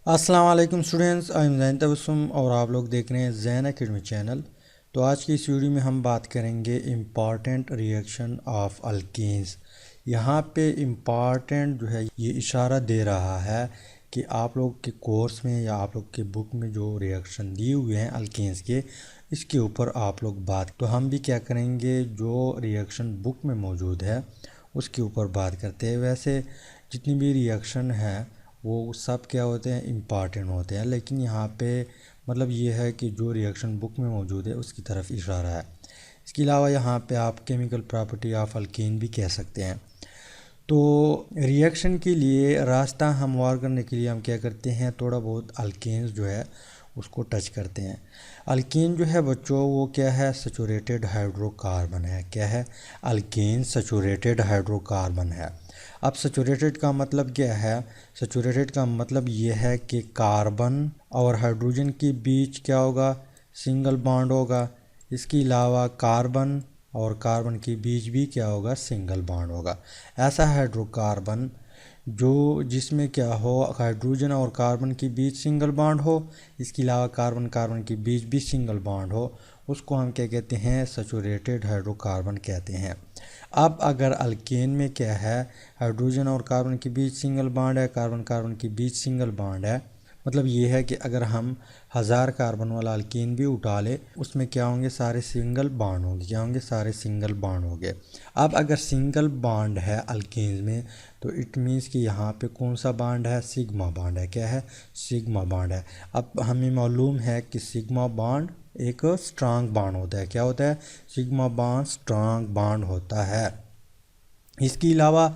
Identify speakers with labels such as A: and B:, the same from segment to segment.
A: अस्सलाम वालेकुम students, I am Jain Tabassum और आप लोग देख रहे हैं जैन एकेडमी चैनल। तो आज की इस वीडियो में हम बात करेंगे इम्पॉर्टेंट रिएक्शन ऑफ अल्कीन्स। यहाँ पे इम्पॉर्टेंट जो है ये इशारा दे रहा है कि आप लोग के कोर्स में या आप लोग के बुक में जो रिएक्शन दिए हुए हैं अल्कीन्स के, इसके ऊपर आप लोग बात, तो हम भी क्या करेंगे, जो रिएक्शन बुक में मौजूद है उसके ऊपर बात करते हैं। वैसे जितनी भी रिएक्शन है वो सब क्या होते हैं, इम्पॉर्टेंट होते हैं, लेकिन यहाँ पे मतलब ये है कि जो रिएक्शन बुक में मौजूद है उसकी तरफ इशारा है। इसके अलावा यहाँ पे आप केमिकल प्रॉपर्टी ऑफ अल्कीन भी कह सकते हैं। तो रिएक्शन के लिए रास्ता हमवार करने के लिए हम क्या करते हैं, थोड़ा बहुत अल्केन्स जो है उसको टच करते हैं। अल्कीन जो है बच्चों वो क्या है, सैचुरेटेड हाइड्रोकार्बन है। क्या है? अल्कीन सैचुरेटेड हाइड्रोकार्बन है। अब सैचुरेटेड का मतलब क्या है? सैचुरेटेड का मतलब ये है कि कार्बन और हाइड्रोजन के बीच क्या होगा, सिंगल बॉन्ड होगा। इसके अलावा कार्बन और कार्बन के बीच भी क्या होगा, सिंगल बॉन्ड होगा। ऐसा हाइड्रोकार्बन जो जिसमें क्या हो, हाइड्रोजन और कार्बन के बीच सिंगल बॉन्ड हो, इसके अलावा कार्बन कार्बन के बीच भी सिंगल बॉन्ड हो, उसको हम क्या कहते हैं, सैचुरेटेड हाइड्रोकार्बन कहते हैं। अब अगर अल्केन में क्या है, हाइड्रोजन और कार्बन के बीच सिंगल बॉन्ड है, कार्बन कार्बन के बीच सिंगल बॉन्ड है, मतलब ये है कि अगर हम 1000 कार्बन वाला अल्कीन भी उठा ले, उसमें क्या होंगे, सारे सिंगल बॉन्ड होंगे। क्या होंगे? सारे सिंगल बॉन्ड होंगे। अब अगर सिंगल बॉन्ड है अल्कीन में, तो इट मीन्स कि यहाँ पे कौन सा बॉन्ड है, सिग्मा बॉन्ड है। क्या है? सिग्मा बॉन्ड है। अब हमें मालूम है कि सिग्मा बॉन्ड एक स्ट्रांग बॉन्ड होता है। क्या होता है? सिग्मा बॉन्ड स्ट्रांग बॉन्ड होता है। इसके अलावा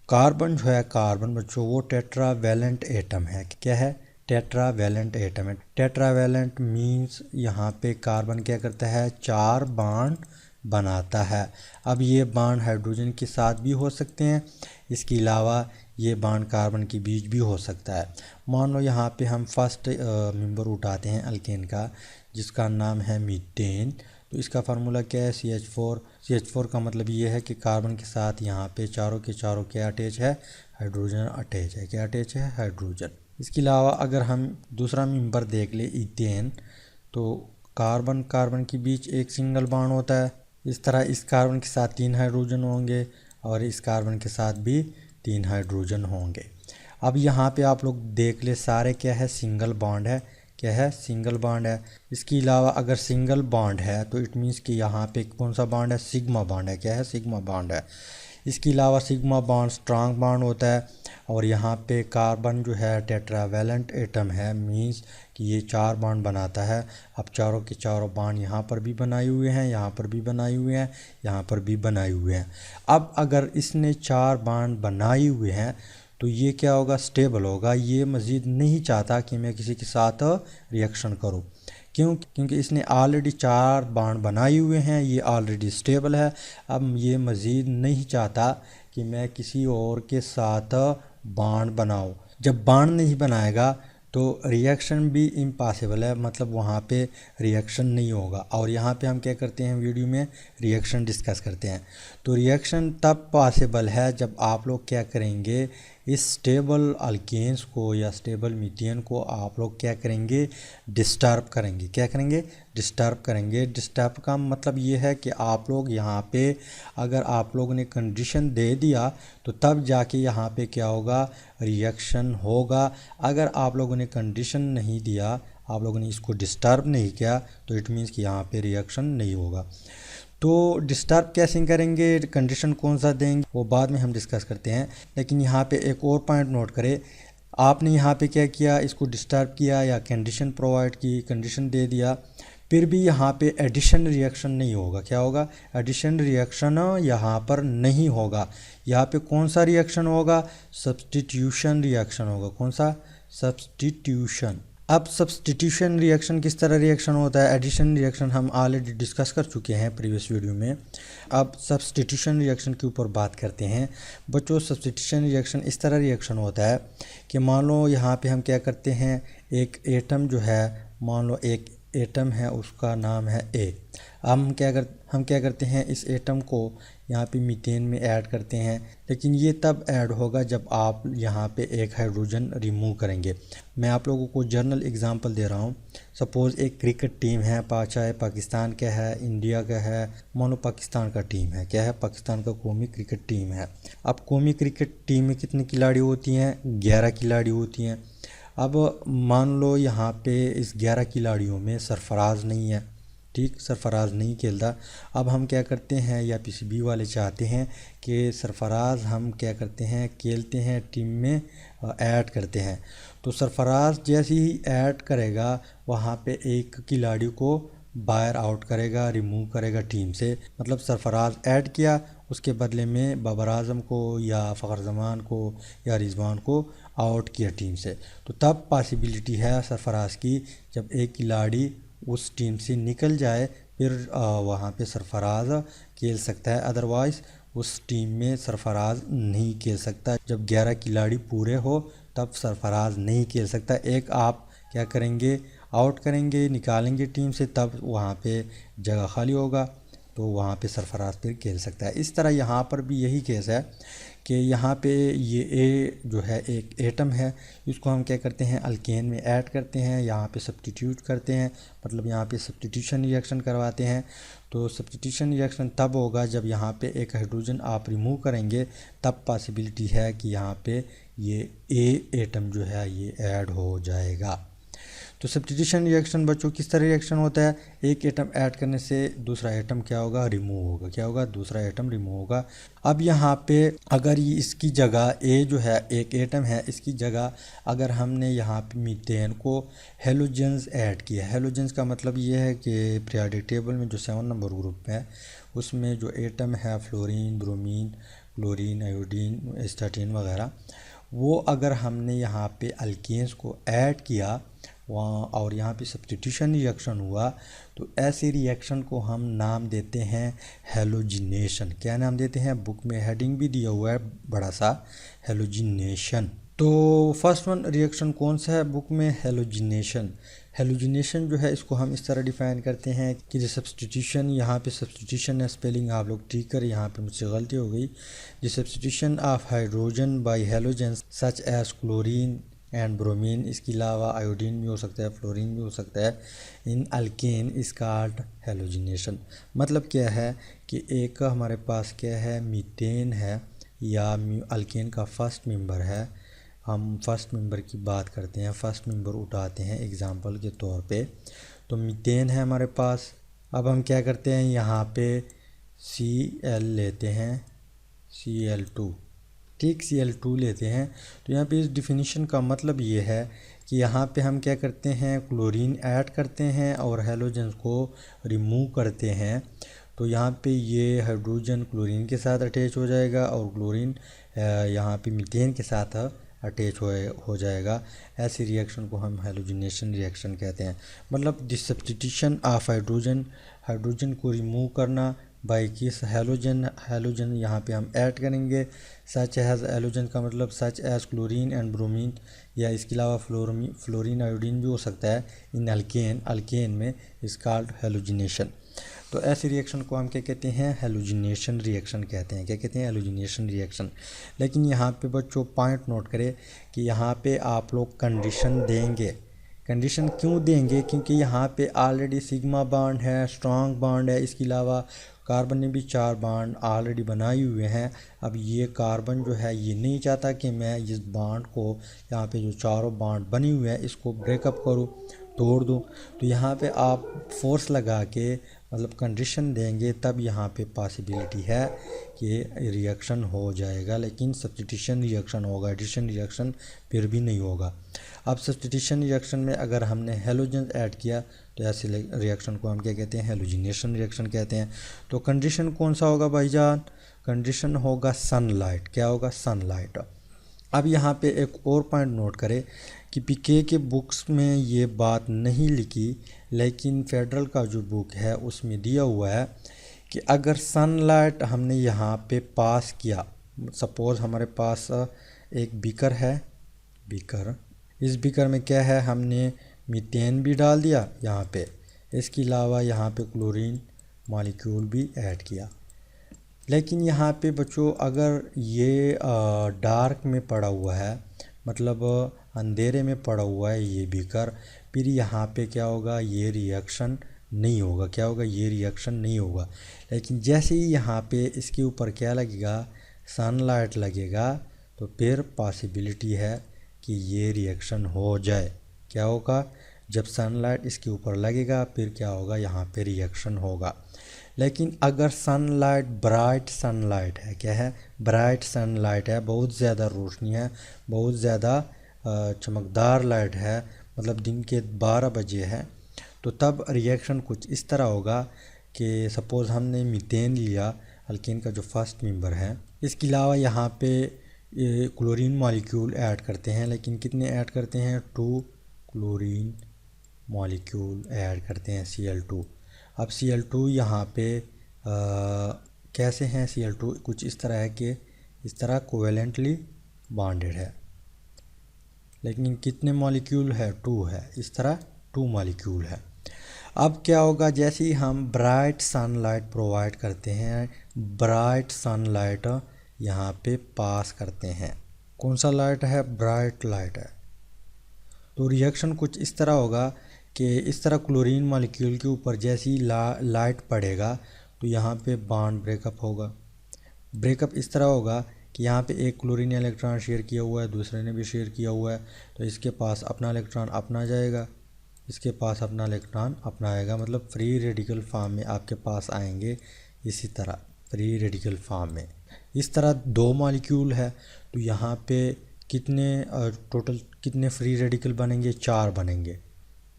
A: कार्बन जो है, कार्बन बच्चों वो टेट्रावैलेंट एटम है। क्या है? टेट्रावैलेंट एटम है। टेट्रावैलेंट मींस यहाँ पे कार्बन क्या करता है, 4 बॉन्ड बनाता है। अब ये बॉन्ड हाइड्रोजन के साथ भी हो सकते हैं, इसके अलावा ये बॉन्ड कार्बन के बीच भी हो सकता है। मान लो यहाँ पे हम फर्स्ट मेंबर उठाते हैं अल्केन का, जिसका नाम है मीथेन। तो इसका फार्मूला क्या है, CH4। CH4 का मतलब ये है कि कार्बन के साथ यहाँ पे चारों के चारों क्या अटैच है, हाइड्रोजन अटैच है। क्या अटैच है? हाइड्रोजन। इसके अलावा अगर हम दूसरा मेंबर देख ले, इथेन, तो कार्बन कार्बन के बीच एक सिंगल बॉन्ड होता है। इस तरह इस कार्बन के साथ 3 हाइड्रोजन होंगे और इस कार्बन के साथ भी 3 हाइड्रोजन होंगे। अब यहाँ पे आप लोग देख ले, सारे क्या है, सिंगल बॉन्ड है। क्या है? सिंगल बॉन्ड है। इसके अलावा अगर सिंगल बॉन्ड है तो इट मीन्स कि यहाँ पे कौन सा बॉन्ड है, सिग्मा बॉन्ड है। क्या है? सिग्मा बॉन्ड है। इसके अलावा सिग्मा बॉन्ड स्ट्रांग बॉन्ड होता है। और यहाँ पे कार्बन जो है टेट्रावैलेंट एटम है, मीन्स कि ये 4 बॉन्ड बनाता है। अब चारों के चारों बॉन्ड यहाँ पर भी बनाए हुए हैं, यहाँ पर भी बनाए हुए हैं, यहाँ पर भी बनाए हुए हैं। अब अगर इसने 4 बॉन्ड बनाए हुए हैं तो ये क्या होगा, स्टेबल होगा। ये मज़ीद नहीं चाहता कि मैं किसी के साथ रिएक्शन करूं। क्यों? क्योंकि इसने ऑलरेडी 4 बॉन्ड बनाए हुए हैं, ये ऑलरेडी स्टेबल है। अब ये मज़ीद नहीं चाहता कि मैं किसी और के साथ बॉन्ड बनाऊं। जब बॉन्ड नहीं बनाएगा तो रिएक्शन भी इम्पॉसिबल है, मतलब वहाँ पे रिएक्शन नहीं होगा। और यहाँ पे हम क्या करते हैं, वीडियो में रिएक्शन डिस्कस करते हैं। तो रिएक्शन तब पॉसिबल है जब आप लोग क्या करेंगे, इस स्टेबल अल्केन्स को या स्टेबल मीथेन को आप लोग क्या करेंगे, डिस्टर्ब करेंगे। क्या करेंगे? डिस्टर्ब करेंगे। डिस्टर्ब का मतलब ये है कि आप लोग यहाँ पे अगर आप लोगों ने कंडीशन दे दिया तो तब जाके यहाँ पे क्या होगा, रिएक्शन होगा। अगर आप लोगों ने कंडीशन नहीं दिया, आप लोगों ने इसको डिस्टर्ब नहीं किया, तो इट मीन्स कि यहाँ पे रिएक्शन नहीं होगा। तो डिस्टर्ब कैसे करेंगे, कंडीशन कौन सा देंगे, वो बाद में हम डिस्कस करते हैं। लेकिन यहाँ पे एक और पॉइंट नोट करें, आपने यहाँ पे क्या किया, इसको डिस्टर्ब किया या कंडीशन प्रोवाइड की, कंडीशन दे दिया, फिर भी यहाँ पे एडिशन रिएक्शन नहीं होगा। क्या होगा? एडिशन रिएक्शन यहाँ पर नहीं होगा। यहाँ पे कौन सा रिएक्शन होगा, सब्सटीट्यूशन रिएक्शन होगा। कौन सा? सब्सटीट्यूशन। अब सब्सटीट्यूशन रिएक्शन किस तरह रिएक्शन होता है, एडिशन रिएक्शन हम ऑलरेडी डिस्कस कर चुके हैं प्रीवियस वीडियो में। अब सब्सटीट्यूशन रिएक्शन के ऊपर बात करते हैं। बच्चों सब्सटीट्यूशन रिएक्शन इस तरह रिएक्शन होता है कि मान लो यहाँ पे हम क्या करते हैं, एक एटम जो है, मान लो एक एटम है, उसका नाम है ए। हम क्या करते, हम क्या करते हैं, इस एटम को यहाँ पे मीथेन में ऐड करते हैं, लेकिन ये तब ऐड होगा जब आप यहाँ पे एक हाइड्रोजन रिमूव करेंगे। मैं आप लोगों को जनरल एग्जांपल दे रहा हूँ। सपोज़ एक क्रिकेट टीम है, चाहे पाकिस्तान का है, इंडिया का है, मानो पाकिस्तान का टीम है, क्या है, पाकिस्तान का कौमी क्रिकेट टीम है। अब कौमी क्रिकेट टीम में कितने खिलाड़ी होती हैं, 11 खिलाड़ी होती हैं। अब मान लो यहाँ पे इस 11 खिलाड़ियों में सरफराज नहीं है, ठीक, सरफराज नहीं खेलता। अब हम क्या करते हैं, या पीसीबी वाले चाहते हैं कि सरफराज हम क्या करते हैं, खेलते हैं टीम में, ऐड करते हैं। तो सरफराज जैसे ही ऐड करेगा वहाँ पे एक खिलाड़ी को बायर आउट करेगा, रिमूव करेगा टीम से। मतलब सरफराज ऐड किया, उसके बदले में बाबर आजम को या फ़खर जमान को या रिजवान को आउट किया टीम से। तो तब पॉसिबिलिटी है सरफराज की, जब एक खिलाड़ी उस टीम से निकल जाए फिर वहाँ पे सरफराज खेल सकता है, अदरवाइज़ उस टीम में सरफराज नहीं खेल सकता। जब 11 खिलाड़ी पूरे हो तब सरफराज नहीं खेल सकता। एक आप क्या करेंगे, आउट करेंगे, निकालेंगे टीम से, तब वहाँ पे जगह खाली होगा, तो वहाँ पे सरफराज फिर खेल सकता है। इस तरह यहाँ पर भी यही केस है कि यहाँ पे ये ए जो है एक एटम है, इसको हम क्या करते हैं, अल्केन में ऐड करते हैं, यहाँ पे सब्स्टिट्यूट करते हैं, मतलब यहाँ पे सब्स्टिट्यूशन रिएक्शन करवाते हैं। तो सब्स्टिट्यूशन रिएक्शन तब होगा जब यहाँ पे एक हाइड्रोजन आप रिमूव करेंगे, तब पॉसिबिलिटी है कि यहाँ पे ये ए एटम जो है ये ऐड हो जाएगा। तो सब्स्टिट्यूशन रिएक्शन बच्चों किस तरह रिएक्शन होता है, एक एटम ऐड करने से दूसरा एटम क्या होगा, रिमूव होगा, क्या होगा, दूसरा एटम रिमूव होगा। अब यहाँ पे अगर ये इसकी जगह ए जो है एक एटम है, इसकी जगह अगर हमने यहाँ पे मीथेन को हेलोजेंस ऐड किया, हेलोजेंस का मतलब ये है कि पीरियोडिक टेबल में जो 7 नंबर ग्रुप है उसमें जो एटम है fluorine, bromine, chlorine, iodine, astatine वगैरह, वो अगर हमने यहाँ पे अल्केन्स को ऐड किया वहाँ और यहाँ पे सब्स्टिट्यूशन रिएक्शन हुआ, तो ऐसे रिएक्शन को हम नाम देते हैं हेलोजिनेशन। क्या नाम देते हैं, बुक में हेडिंग भी दिया हुआ है बड़ा सा, हेलोजिनेशन। तो फर्स्ट वन रिएक्शन कौन सा है बुक में, हेलोजिनेशन। हेलोजिनेशन जो है इसको हम इस तरह डिफाइन करते हैं कि जो सब्स्टिट्यूशन, यहाँ पे सब्स्टिट्यूशन है, स्पेलिंग आप लोग ठीक कर, यहाँ पे मुझसे गलती हो गई। जो substitution of hydrogen by halogens such as chlorine and bromine, इसके अलावा आयोडीन भी हो सकता है, फ्लोरीन भी हो सकता है, इन अल्केन इज कॉल्ड हेलोजिनेशन। मतलब क्या है कि एक हमारे पास क्या है, मीथेन है या अल्केन का फर्स्ट मेंबर है। हम फर्स्ट मेंबर की बात करते हैं, फर्स्ट मेंबर उठाते हैं एग्जांपल के तौर पे। तो मीथेन है हमारे पास। अब हम क्या करते हैं, यहाँ पे Cl लेते हैं, Cl2, ठीक, Cl2 लेते हैं। तो यहाँ पे इस डिफिनीशन का मतलब ये है कि यहाँ पे हम क्या करते हैं, क्लोरीन ऐड करते हैं और हेलोजन को रिमूव करते हैं। तो यहाँ पे ये हाइड्रोजन क्लोरीन के साथ अटैच हो जाएगा और क्लोरीन यहाँ पे मीथेन के साथ अटैच हो जाएगा। ऐसी रिएक्शन को हम हेलोजिनेशन रिएक्शन कहते हैं। मतलब द सब्स्टिट्यूशन ऑफ हाइड्रोजन को रिमूव करना बाई किस, हेलोजन यहाँ पे हम ऐड करेंगे। सच एज हेलोजन का मतलब such as chlorine and bromine, या इसके अलावा फ्लोरीन आयोडीन भी हो सकता है। इन अल्केन में इस कॉल्ड हेलोजिनेशन। तो ऐसे रिएक्शन को हम क्या कहते हैं, हेलोजिनेशन रिएक्शन कहते हैं। क्या कहते हैं, हेलोजिनेशन रिएक्शन। लेकिन यहाँ पे बच्चों पॉइंट नोट करें कि यहाँ पे आप लोग कंडीशन देंगे। कंडीशन क्यों देंगे, क्योंकि यहाँ पे ऑलरेडी सिग्मा बॉन्ड है, स्ट्रॉन्ग बॉन्ड है, इसके अलावा कार्बन ने भी 4 बॉन्ड ऑलरेडी बनाए हुए हैं। अब ये कार्बन जो है ये नहीं चाहता कि मैं इस बॉन्ड को, यहाँ पे जो चारों बॉन्ड बने हुए हैं इसको ब्रेकअप करूँ, तोड़ दूँ। तो यहाँ पे आप फोर्स लगा के मतलब कंडीशन देंगे, तब यहाँ पे पॉसिबिलिटी है कि रिएक्शन हो जाएगा। लेकिन सब्स्टिट्यूशन रिएक्शन होगा, एडिशन रिएक्शन फिर भी नहीं होगा। अब सब्स्टिट्यूशन रिएक्शन में अगर हमने हेलोजन ऐड किया तो ऐसे रिएक्शन को हम क्या कहते हैं, हेलोजिनेशन रिएक्शन कहते हैं। तो कंडीशन कौन सा होगा भाईजान, कंडीशन होगा सनलाइट। क्या होगा, सनलाइट। अब यहाँ पे एक और पॉइंट नोट करें कि पीके के बुक्स में ये बात नहीं लिखी, लेकिन फेडरल का जो बुक है उसमें दिया हुआ है कि अगर सनलाइट हमने यहाँ पे पास किया, सपोज़ हमारे पास एक बीकर है, बीकर, इस बीकर में क्या है, हमने मीथेन भी डाल दिया यहाँ पे, इसके अलावा यहाँ पे क्लोरीन मॉलिक्यूल भी ऐड किया। लेकिन यहाँ पे बच्चों अगर ये डार्क में पड़ा हुआ है, मतलब अंधेरे में पड़ा हुआ है ये बीकर, फिर यहाँ पे क्या होगा, ये रिएक्शन नहीं होगा। क्या होगा, ये रिएक्शन नहीं होगा। लेकिन जैसे ही यहाँ पे इसके ऊपर क्या लगेगा, सनलाइट लगेगा, तो फिर पॉसिबिलिटी है कि ये रिएक्शन हो जाए। क्या होगा, जब सनलाइट इसके ऊपर लगेगा फिर क्या होगा, यहाँ पे रिएक्शन होगा। लेकिन अगर सनलाइट ब्राइट सनलाइट है, क्या है, ब्राइट सनलाइट है, बहुत ज़्यादा रोशनी है, बहुत ज़्यादा चमकदार लाइट है, मतलब दिन के 12 बजे है, तो तब रिएक्शन कुछ इस तरह होगा कि सपोज़ हमने मीथेन लिया, अल्केन का जो फर्स्ट मेंबर है। इसके अलावा यहाँ पे क्लोरीन मॉलिक्यूल ऐड करते हैं, लेकिन कितने ऐड करते हैं, 2 क्लोरीन मॉलिक्यूल ऐड करते हैं, Cl2। अब Cl2 यहाँ पे कैसे हैं, Cl2 कुछ इस तरह है कि इस तरह कोवेलेंटली बॉन्डेड है, लेकिन कितने मॉलिक्यूल है, 2 है, इस तरह 2 मॉलिक्यूल है। अब क्या होगा, जैसे ही हम ब्राइट सनलाइट प्रोवाइड करते हैं, ब्राइट सनलाइट यहाँ पे पास करते हैं, कौन सा लाइट है, ब्राइट लाइट है, तो रिएक्शन कुछ इस तरह होगा कि इस तरह क्लोरीन मॉलिक्यूल के ऊपर जैसी लाइट पड़ेगा तो यहाँ पे बॉन्ड ब्रेकअप होगा। ब्रेकअप इस तरह होगा कि यहाँ पे एक क्लोरीन इलेक्ट्रॉन शेयर किया हुआ है, दूसरे ने भी शेयर किया हुआ है, तो इसके पास अपना इलेक्ट्रॉन अपना जाएगा, इसके पास अपना इलेक्ट्रॉन अपना आएगा, मतलब फ्री रेडिकल फॉर्म में आपके पास आएंगे। इसी तरह फ्री रेडिकल फॉर्म में इस तरह 2 मॉलिक्यूल है, तो यहाँ पे कितने टोटल कितने फ्री रेडिकल बनेंगे, 4 बनेंगे।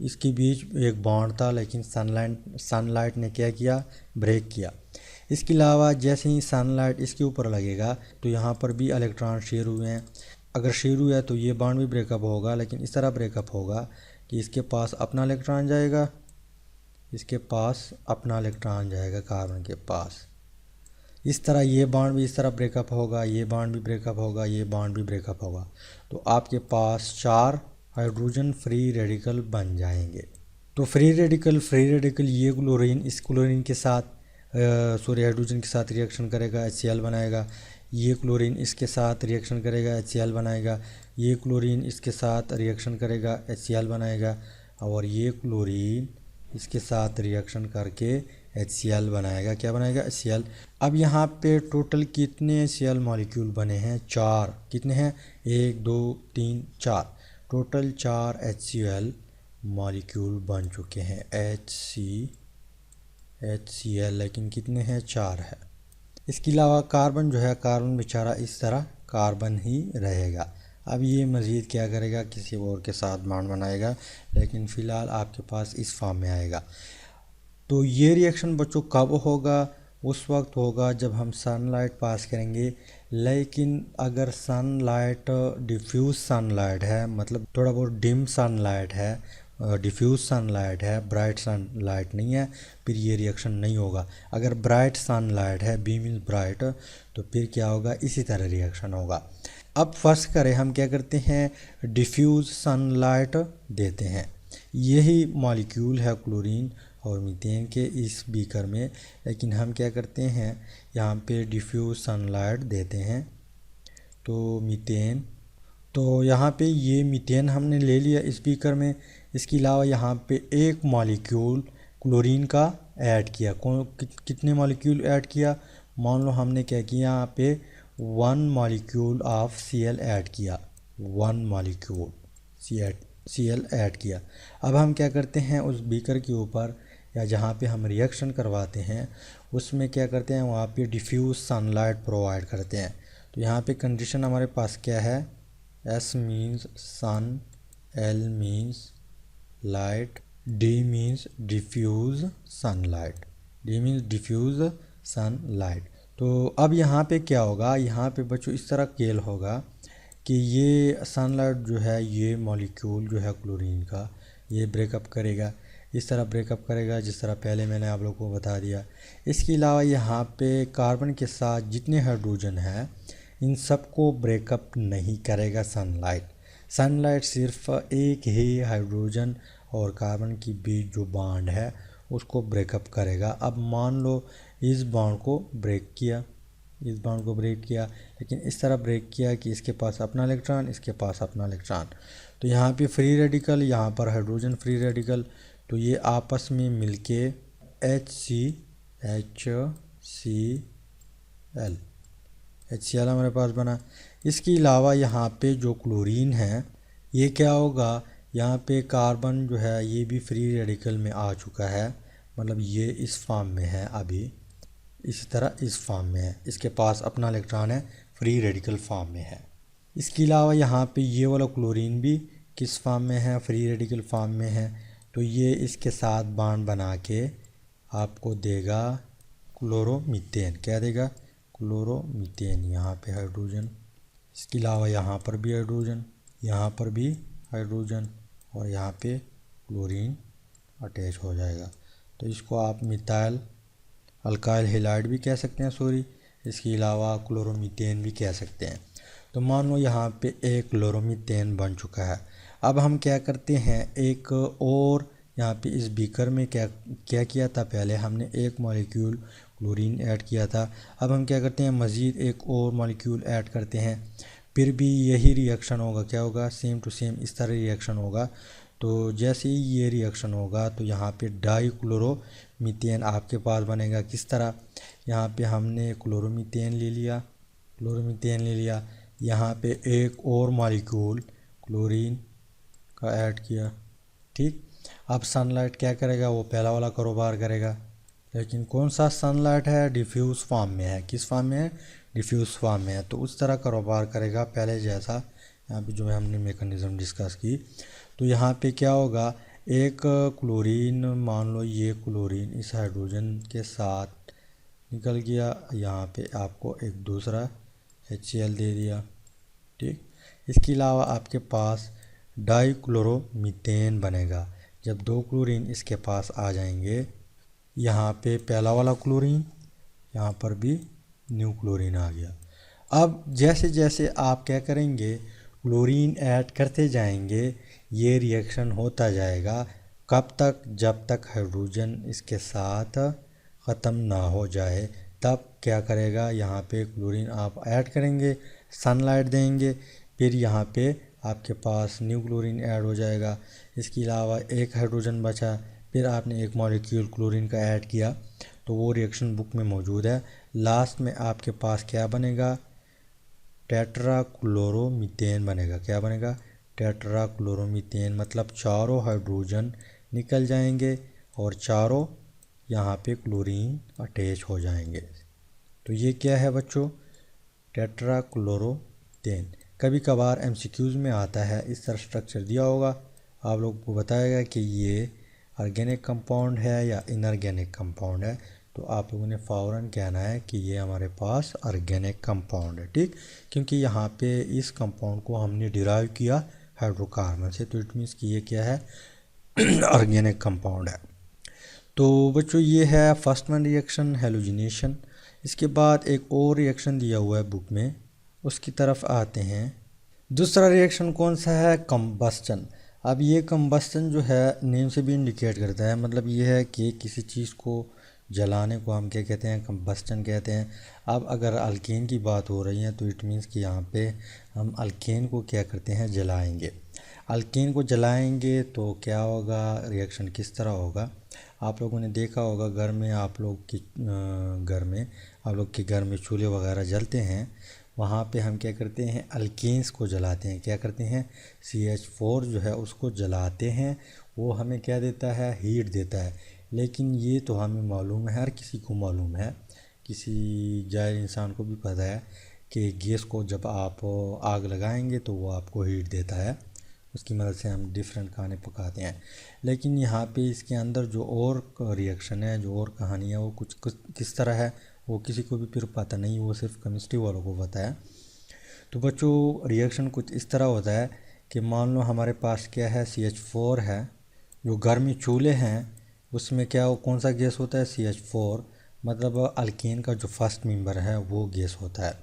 A: इसके बीच एक बॉन्ड था, लेकिन सनलाइट ने क्या किया, ब्रेक किया। इसके अलावा जैसे ही सनलाइट इसके ऊपर लगेगा तो यहाँ पर भी इलेक्ट्रॉन शेयर हुए हैं। अगर शेयर हुआ है तो ये बॉन्ड भी ब्रेकअप होगा, लेकिन इस तरह ब्रेकअप होगा कि इसके पास अपना इलेक्ट्रॉन जाएगा, इसके पास अपना इलेक्ट्रॉन जाएगा कार्बन के पास। इस तरह ये बॉन्ड भी इस तरह ब्रेकअप होगा, ये बॉन्ड भी ब्रेकअप होगा, ये बॉन्ड भी ब्रेकअप होगा, तो आपके पास 4 हाइड्रोजन फ्री रेडिकल बन जाएंगे। तो फ्री रेडिकल ये क्लोरीन इस क्लोरीन के साथ हाइड्रोजन के साथ रिएक्शन करेगा, HCl बनाएगा। ये क्लोरीन इसके साथ रिएक्शन करेगा, HCl बनाएगा। ये क्लोरीन इसके साथ रिएक्शन करेगा, HCl बनाएगा। और ये क्लोरीन इसके साथ रिएक्शन करके HCl बनाएगा। क्या बनाएगा, HCl। अब यहाँ पे टोटल कितने HCl मॉलिक्यूल बने हैं, 4। कितने हैं, 1 2 3 4, टोटल 4 HCl मॉलिक्यूल बन चुके हैं, HCl, लेकिन कितने हैं, 4 है। इसके अलावा कार्बन जो है, कार्बन बेचारा इस तरह कार्बन ही रहेगा। अब ये मज़ीद क्या करेगा, किसी और के साथ बॉन्ड बनाएगा, लेकिन फ़िलहाल आपके पास इस फॉर्म में आएगा। तो ये रिएक्शन बच्चों कब होगा, उस वक्त होगा जब हम सनलाइट पास करेंगे। लेकिन अगर सनलाइट डिफ्यूज़ सनलाइट है, मतलब थोड़ा बहुत डिम सनलाइट है, डिफ्यूज़ सनलाइट है, ब्राइट सनलाइट नहीं है, फिर ये रिएक्शन नहीं होगा। अगर ब्राइट सनलाइट है, बी मीन्स ब्राइट, तो फिर क्या होगा, इसी तरह रिएक्शन होगा। अब फर्स्ट करें, हम क्या करते हैं, डिफ्यूज़ सनलाइट देते हैं। यही मॉलिक्यूल है क्लोरीन और मीथेन के इस बीकर में, लेकिन हम क्या करते हैं, यहाँ पे डिफ्यूज़ सनलाइट देते हैं। तो मीथेन, तो यहाँ पे ये मीथेन हमने ले लिया इस बीकर में। इसके अलावा यहाँ पे एक मॉलिक्यूल क्लोरीन का ऐड किया। कितने मॉलिक्यूल ऐड किया, मान लो हमने क्या किया, यहाँ पे 1 मॉलिक्यूल ऑफ Cl ऐड किया, 1 मॉलिक्यूल Cl ऐड किया। अब हम क्या करते हैं, उस बीकर के ऊपर या जहाँ पे हम रिएक्शन करवाते हैं उसमें क्या करते हैं, वहाँ पे डिफ्यूज़ सनलाइट प्रोवाइड करते हैं। तो यहाँ पे कंडीशन हमारे पास क्या है, S मीन्स सन, L means light, D means diffuse sunlight, D means diffuse sunlight. तो अब यहाँ पे क्या होगा, यहाँ पे बच्चों इस तरह केल होगा कि ये सनलाइट जो है, ये मॉलिक्यूल जो है क्लोरीन का, ये ब्रेकअप करेगा, इस तरह ब्रेकअप करेगा जिस तरह पहले मैंने आप लोगों को बता दिया। इसके अलावा यहाँ पे कार्बन के साथ जितने हाइड्रोजन हैं इन सबको ब्रेकअप नहीं करेगा सनलाइट सिर्फ एक ही हाइड्रोजन और कार्बन के बीच जो बॉन्ड है उसको ब्रेकअप करेगा। अब मान लो इस बॉन्ड को ब्रेक किया, इस बॉन्ड को ब्रेक किया, लेकिन इस तरह ब्रेक किया कि इसके पास अपना इलेक्ट्रॉन, इसके पास अपना इलेक्ट्रॉन, तो यहाँ पे फ्री रेडिकल, यहाँ पर हाइड्रोजन फ्री रेडिकल, तो ये आपस में मिलके HCl हमारे पास बना। इसके अलावा यहाँ पे जो क्लोरीन है ये क्या होगा, यहाँ पे कार्बन जो है ये भी फ्री रेडिकल में आ चुका है, मतलब ये इस फॉर्म में है अभी, इसी तरह इस फॉर्म में है, इसके पास अपना इलेक्ट्रॉन है, फ्री रेडिकल फॉर्म में है। इसके अलावा यहाँ पे ये वाला क्लोरीन भी किस फॉर्म में है, फ्री रेडिकल फॉर्म में है, तो ये इसके साथ बॉन्ड बना के आपको देगा क्लोरोमीथेन। क्या देगा, क्लोरोमीथेन। यहाँ पे हाइड्रोजन, इसके अलावा यहाँ पर भी हाइड्रोजन, यहाँ पर भी हाइड्रोजन, और यहाँ पे क्लोरीन अटैच हो जाएगा। तो इसको आप मिथाइल अल्काइल हैलाइड भी कह सकते हैं, सॉरी, इसके अलावा क्लोरोमीथेन भी कह सकते हैं। तो मान लो यहाँ पे एक क्लोरोमीथेन बन चुका है। अब हम क्या करते हैं, एक और यहाँ पे इस बीकर में क्या क्या किया था, पहले हमने एक मॉलिक्यूल क्लोरीन ऐड किया था, अब हम क्या करते हैं मज़ीद एक और मॉलिक्यूल ऐड करते हैं, फिर भी यही रिएक्शन होगा। क्या होगा, सेम टू सेम इस तरह रिएक्शन होगा। तो जैसे ही ये रिएक्शन होगा तो यहाँ पे डाईक्लोरोमीथेन आपके पास बनेगा। किस तरह, यहाँ पे हमने क्लोरोमीथेन ले लिया, क्लोरोमीथेन ले लिया, यहाँ पे एक और मॉलिक्यूल क्लोरीन का ऐड किया, ठीक। अब सनलाइट क्या करेगा, वो पहला वाला कारोबार करेगा, लेकिन कौन सा सनलाइट है, डिफ्यूज़ फॉर्म में है। किस फॉर्म में है, डिफ्यूज़ फॉर्म में है, तो उस तरह कारोबार करेगा पहले जैसा। यहाँ पे जो है हमने मैकेनिज़्म डिस्कस की। तो यहाँ पे क्या होगा, एक क्लोरीन, मान लो ये क्लोरीन इस हाइड्रोजन के साथ निकल गया, यहाँ पे आपको एक दूसरा HCl दे दिया, ठीक। इसके अलावा आपके पास डाईक्लोरोमीथेन बनेगा। जब दो क्लोरीन इसके पास आ जाएंगे, यहाँ पे पहला वाला क्लोरीन, यहाँ पर भी न्यू क्लोरीन आ गया। अब जैसे जैसे आप क्या करेंगे, क्लोरीन ऐड करते जाएंगे, ये रिएक्शन होता जाएगा। कब तक, जब तक हाइड्रोजन इसके साथ ख़त्म ना हो जाए। तब क्या करेगा, यहाँ पे क्लोरीन आप ऐड करेंगे, सनलाइट देंगे, फिर यहाँ पे आपके पास न्यू क्लोरीन ऐड हो जाएगा। इसके अलावा एक हाइड्रोजन बचा, फिर आपने एक मॉलिक्यूल क्लोरीन का ऐड किया, तो वो रिएक्शन बुक में मौजूद है। लास्ट में आपके पास क्या बनेगा, टेट्राक्लोरोमीथेन बनेगा। क्या बनेगा, टेट्राक्लोरोमीथेन, मतलब चारों हाइड्रोजन निकल जाएंगे और चारों यहाँ पे क्लोरीन अटैच हो जाएंगे। तो ये क्या है बच्चों, टेट्राक्लोरोमीथेन। कभी कभार MCQs में आता है, इस तरह स्ट्रक्चर दिया होगा, आप लोगों को बताएगा कि ये ऑर्गेनिक कंपाउंड है या इनऑर्गेनिक कंपाउंड है, तो आप लोगों ने फ़ौरन कहना है कि ये हमारे पास ऑर्गेनिक कंपाउंड है, ठीक, क्योंकि यहाँ पे इस कंपाउंड को हमने डिराइव किया हाइड्रोकार्बन से, तो इट मीन्स कि ये क्या है, ऑर्गेनिक कंपाउंड है। तो बच्चों ये है फर्स्ट वन रिएक्शन, हेलोजिनेशन। इसके बाद एक और रिएक्शन दिया हुआ है बुक में, उसकी तरफ आते हैं। दूसरा रिएक्शन कौन सा है, कंबस्टन। अब ये कंबस्टन जो है नेम से भी इंडिकेट करता है, मतलब ये है कि किसी चीज़ को जलाने को हम क्या कहते हैं, कंबस्टन कहते हैं। अब अगर अल्केन की बात हो रही है तो इट मीन्स कि यहाँ पे हम अल्केन को क्या करते हैं, जलाएंगे। अल्केन को जलाएंगे तो क्या होगा, रिएक्शन किस तरह होगा। आप लोगों ने देखा होगा घर में, आप लोग के घर में चूल्हे वगैरह जलते हैं, वहाँ पे हम क्या करते हैं, अल्केन्स को जलाते हैं। क्या करते हैं, CH4 जो है उसको जलाते हैं, वो हमें क्या देता है, हीट देता है। लेकिन ये तो हमें मालूम है, हर किसी को मालूम है, किसी जाहिल इंसान को भी पता है कि गैस को जब आप आग लगाएंगे तो वो आपको हीट देता है, उसकी मदद से हम डिफरेंट खाने पकाते हैं। लेकिन यहाँ पे इसके अंदर जो और रिएक्शन है, जो और कहानी है, वो कुछ किस तरह है, वो किसी को भी फिर पता नहीं, वो सिर्फ केमिस्ट्री वालों को पता है। तो बच्चों रिएक्शन कुछ इस तरह होता है कि मान लो हमारे पास क्या है, CH4 है, जो गर्मी चूल्हे हैं उसमें क्या हो, कौन सा गैस होता है, CH4, मतलब अल्केन का जो फर्स्ट मेंबर है वो गैस होता है।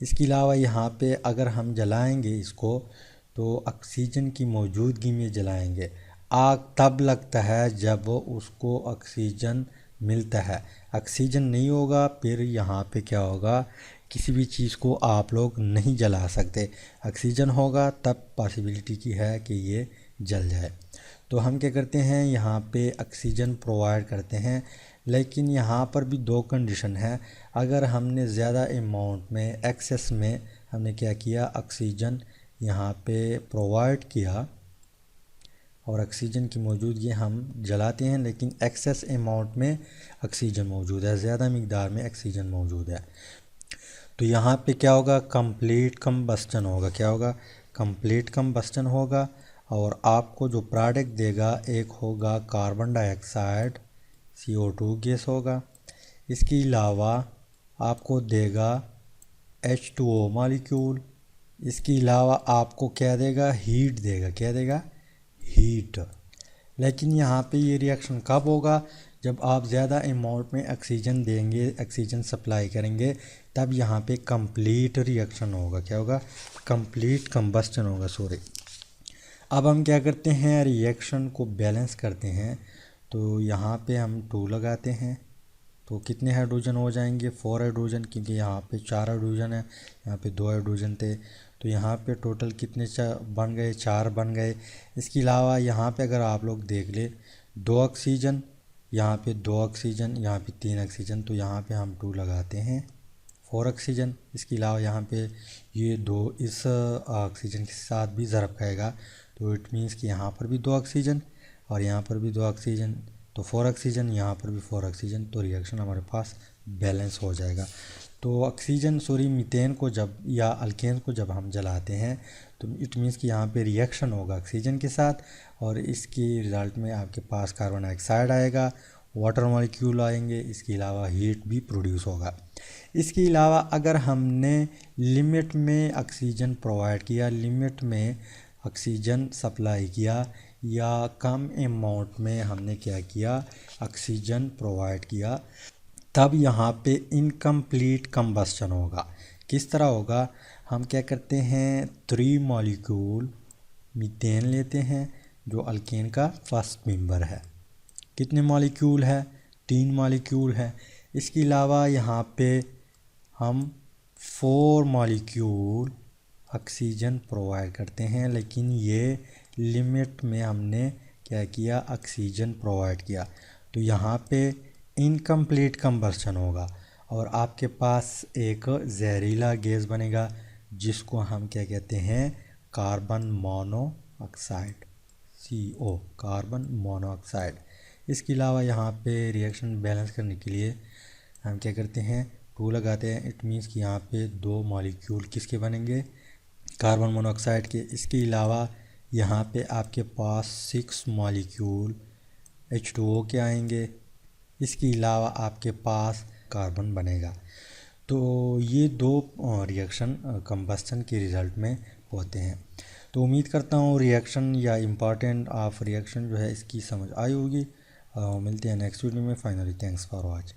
A: इसके अलावा यहाँ पे अगर हम जलाएंगे इसको तो ऑक्सीजन की मौजूदगी में जलाएंगे। आग तब लगता है जब उसको ऑक्सीजन मिलता है। ऑक्सीजन नहीं होगा फिर यहाँ पे क्या होगा, किसी भी चीज़ को आप लोग नहीं जला सकते। ऑक्सीजन होगा तब पॉसिबिलिटी की है कि ये जल जाए। तो हम क्या करते हैं, यहाँ पे ऑक्सीजन प्रोवाइड करते हैं, लेकिन यहाँ पर भी दो कंडीशन है। अगर हमने ज़्यादा अमाउंट में, एक्सेस में हमने क्या किया, ऑक्सीजन यहाँ पे प्रोवाइड किया और ऑक्सीजन की मौजूदगी हम जलाते हैं, लेकिन एक्सेस अमाउंट में ऑक्सीजन मौजूद है, ज़्यादा मिकदार में ऑक्सीजन मौजूद है, तो यहाँ पे क्या होगा, कंप्लीट कम्बस्टन होगा। क्या होगा, कंप्लीट कम्बस्टन होगा। और आपको जो प्रोडक्ट देगा, एक होगा कार्बन डाइऑक्साइड CO2 गैस होगा। इसके अलावा आपको देगा H2O मॉलिक्यूल। इसके अलावा आपको क्या देगा, हीट देगा। क्या देगा, हीट। लेकिन यहाँ पे ये रिएक्शन कब होगा, जब आप ज़्यादा अमाउंट में ऑक्सीजन देंगे, ऑक्सीजन सप्लाई करेंगे, तब यहाँ पे कंप्लीट रिएक्शन होगा। क्या होगा, कंप्लीट कंबस्टन होगा, सॉरी। अब हम क्या करते हैं, रिएक्शन को बैलेंस करते हैं। तो यहाँ पे हम 2 लगाते हैं, तो कितने हाइड्रोजन हो जाएंगे, 4 हाइड्रोजन, क्योंकि यहाँ पे 4 हाइड्रोजन है, यहाँ पे 2 हाइड्रोजन थे, तो यहाँ पे टोटल कितने बन गए, 4 बन गए। इसके अलावा यहाँ पे अगर आप लोग देख ले, 2 ऑक्सीजन, यहाँ पे 2 ऑक्सीजन, यहाँ पे 3 ऑक्सीजन, तो यहाँ पे हम 2 लगाते हैं, 4 ऑक्सीजन। इसके अलावा यहाँ पे ये 2 इस ऑक्सीजन के साथ भी ज़रब खाएगा, तो इट मीन्स कि यहाँ पर भी 2 ऑक्सीजन और यहाँ पर भी 2 ऑक्सीजन, तो 4 ऑक्सीजन, यहाँ पर भी 4 ऑक्सीजन, तो रिएक्शन हमारे पास बैलेंस हो जाएगा। तो ऑक्सीजन मीथेन को जब या अल्केन को जब हम जलाते हैं, तो इट मीन्स कि यहाँ पे रिएक्शन होगा ऑक्सीजन के साथ, और इसके रिज़ल्ट में आपके पास कार्बन डाइऑक्साइड आएगा, वाटर मॉलिक्यूल आएंगे, इसके अलावा हीट भी प्रोड्यूस होगा। इसके अलावा अगर हमने लिमिट में ऑक्सीजन प्रोवाइड किया, लिमिट में ऑक्सीजन सप्लाई किया, या कम अमाउंट में हमने क्या किया, ऑक्सीजन प्रोवाइड किया, तब यहाँ पे इनकम्प्लीट कम्बस्टन होगा। किस तरह होगा, हम क्या करते हैं, 3 मॉलिक्यूल मीथेन लेते हैं जो अल्केन का फर्स्ट मेंबर है। कितने मॉलिक्यूल है, 3 मॉलिक्यूल है। इसके अलावा यहाँ पे हम 4 मॉलिक्यूल ऑक्सीजन प्रोवाइड करते हैं, लेकिन ये लिमिट में हमने क्या किया, ऑक्सीजन प्रोवाइड किया, तो यहाँ पे इनकम्प्लीट कम्बस्टन होगा और आपके पास एक जहरीला गैस बनेगा, जिसको हम क्या कहते हैं, carbon monoxide, CO, carbon monoxide. इसके अलावा यहाँ पे रिएक्शन बैलेंस करने के लिए हम क्या करते हैं, 2 लगाते हैं। इट मीन्स कि यहाँ पे 2 मॉलिक्यूल किसके बनेंगे, कार्बन मोनोऑक्साइड के। इसके अलावा यहाँ पे आपके पास 6 मॉलिक्यूल H2O के आएंगे। इसके अलावा आपके पास कार्बन बनेगा। तो ये 2 रिएक्शन कंबस्टन के रिज़ल्ट में होते हैं। तो उम्मीद करता हूँ रिएक्शन या इम्पॉर्टेंट ऑफ रिएक्शन जो है इसकी समझ आई होगी। मिलते हैं नेक्स्ट वीडियो में। Finally thanks for watching.